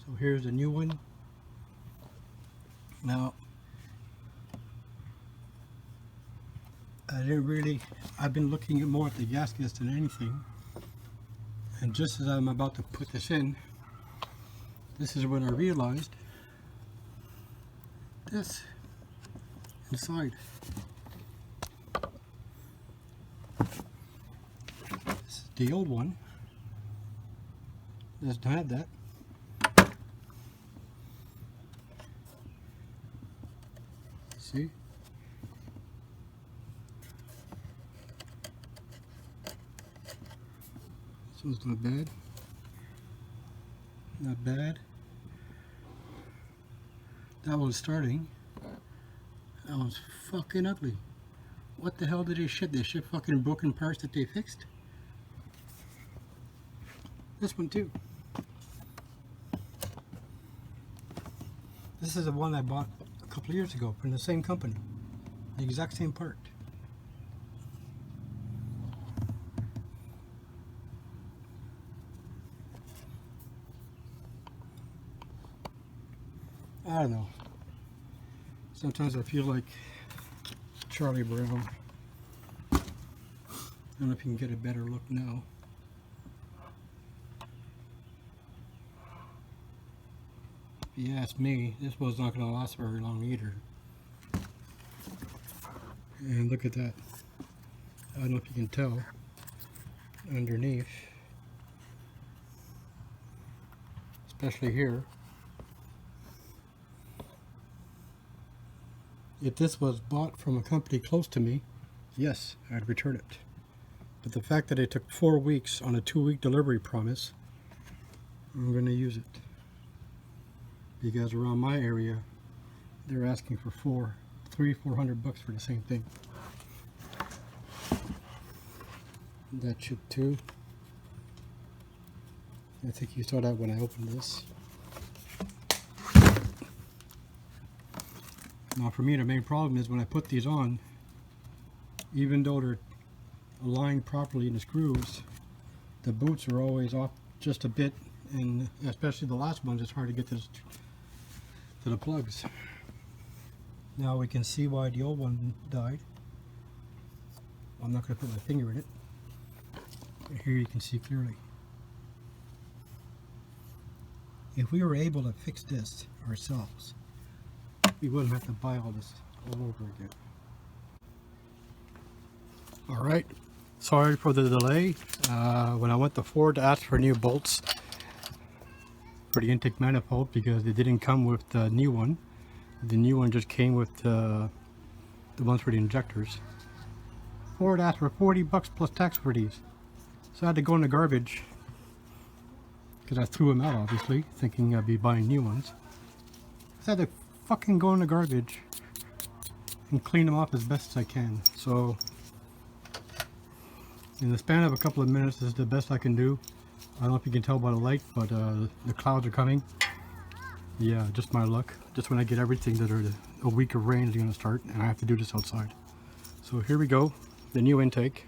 So here's the new one. Now, I've been looking more at the gaskets than anything. And just as I'm about to put this in, this is when I realized this inside. This is the old one. Doesn't have that. See? This one's not bad. Not bad. That one's starting. That one's fucking ugly. What the hell did they ship? They ship fucking broken parts that they fixed? This one too. This is the one I bought a couple of years ago from the same company. The exact same part. I don't know. Sometimes I feel like Charlie Brown. I don't know if you can get a better look now. If you ask me, this was not going to last very long either. And look at that. I don't know if you can tell. Underneath, especially here. If this was bought from a company close to me, yes, I'd return it. But the fact that it took 4 weeks on a 2-week delivery promise, I'm going to use it. Because around my area, they're asking for $400 for the same thing. That should too. I think you saw that when I opened this. Now for me, the main problem is when I put these on, even though they're aligned properly in the screws, the boots are always off just a bit, and especially the last ones, it's hard to get to the plugs. Now we can see why the old one died. I'm not going to put my finger in it. But here you can see clearly. If we were able to fix this ourselves, we wouldn't have to buy all this all over again. Alright, sorry for the delay. When I went to Ford to ask for new bolts for the intake manifold, because they didn't come with the new one. The new one just came with the ones for the injectors. Ford asked for $40 plus tax for these. So I had to go in the garbage, because I threw them out obviously, thinking I'd be buying new ones. So I had to fucking go in the garbage and clean them off as best as I can. So in the span of a couple of minutes, this is the best I can do. I don't know if you can tell by the light, but the clouds are coming. Yeah, just my luck. Just when I get everything that are a week of rain is going to start, and I have to do this outside. So here we go, the new intake.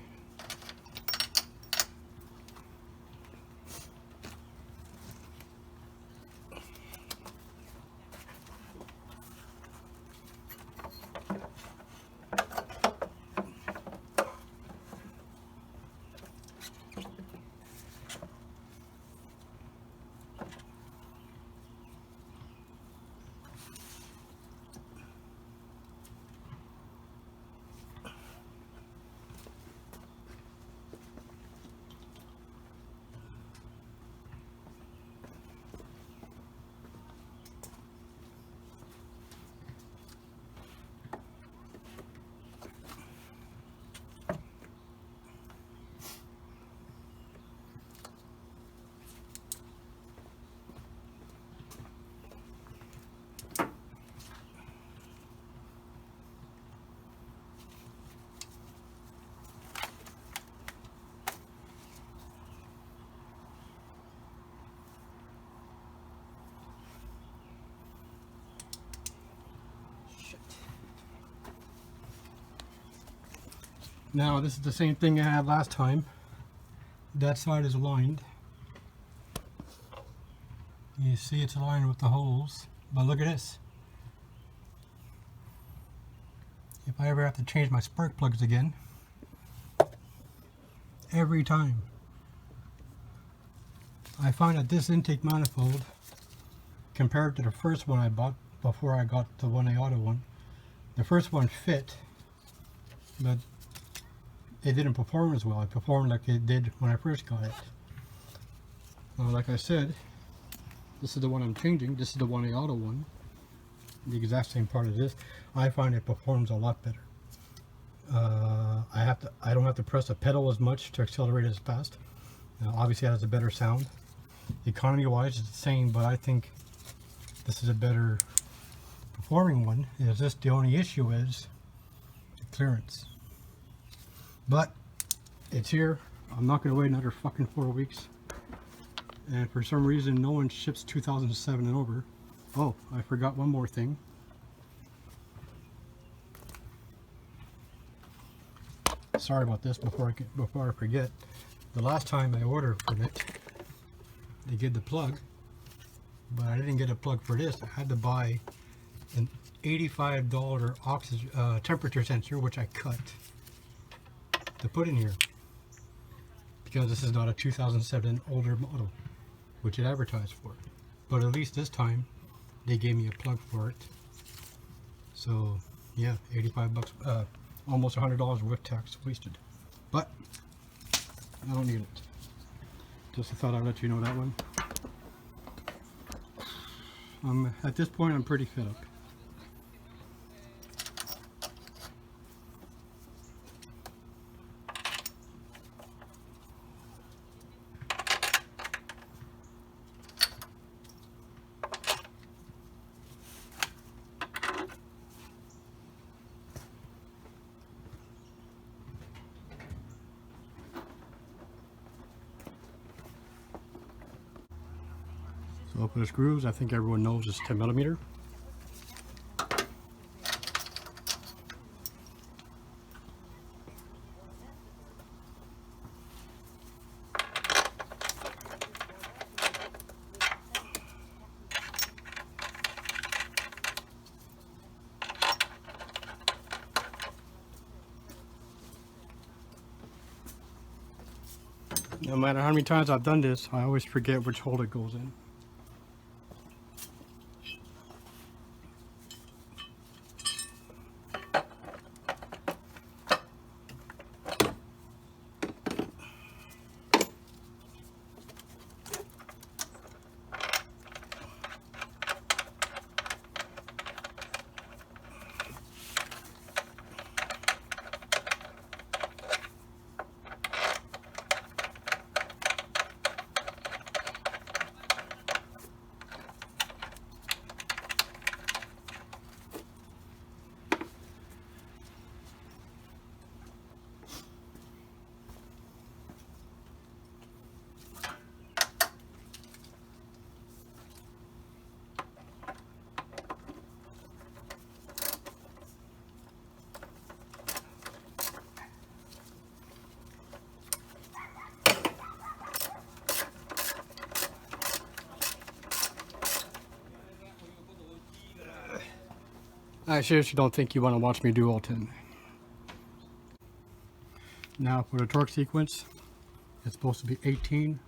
Now this is the same thing I had last time. That side is aligned. You see it's aligned with the holes, but look at this. If I ever have to change my spark plugs again, every time, I find that this intake manifold, compared to the first one I bought before I got the 1A Auto one, the first one fit, but it didn't perform as well. It performed like it did when I first got it. Like I said, this is the one I'm changing. This is the 1A Auto one. The exact same part of this. I find it performs a lot better. I don't have to press the pedal as much to accelerate as fast. Obviously it has a better sound. Economy wise it's the same, but I think this is a better performing one. Is this the only issue is the clearance. But it's here. I'm not going to wait another fucking 4 weeks. And for some reason no one ships 2007 and over. Oh, I forgot one more thing. Sorry about this before I forget. The last time I ordered from it, they gave the plug, but I didn't get a plug for this. I had to buy an $85 oxygen temperature sensor, which I cut to put in here because this is not a 2007 older model, which it advertised for. But at least this time they gave me a plug for it. So yeah, 85 bucks, almost $100 with tax wasted. But I don't need it. Just thought I'd let you know that one. At this point I'm pretty fed up. So for the screws, I think everyone knows it's 10 millimeter. No matter how many times I've done this, I always forget which hole it goes in. I seriously don't think you want to watch me do all 10. Now for the torque sequence, it's supposed to be 18.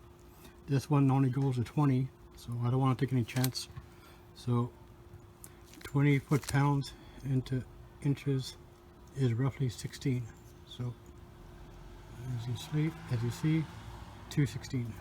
This one only goes to 20, so I don't want to take any chance. So 20 foot-pounds into inches is roughly 16. So as you see, 216.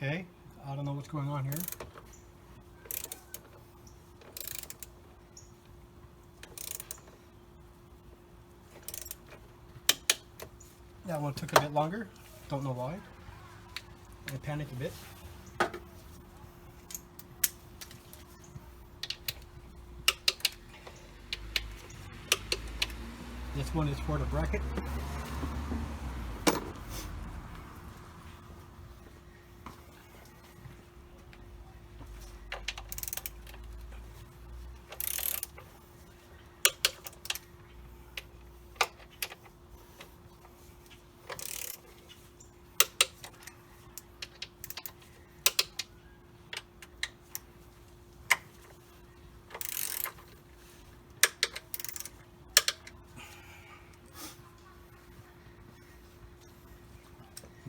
okay. I don't know what's going on here. That one took a bit longer. Don't know why. I panicked a bit. This one is for the bracket.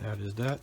That is that.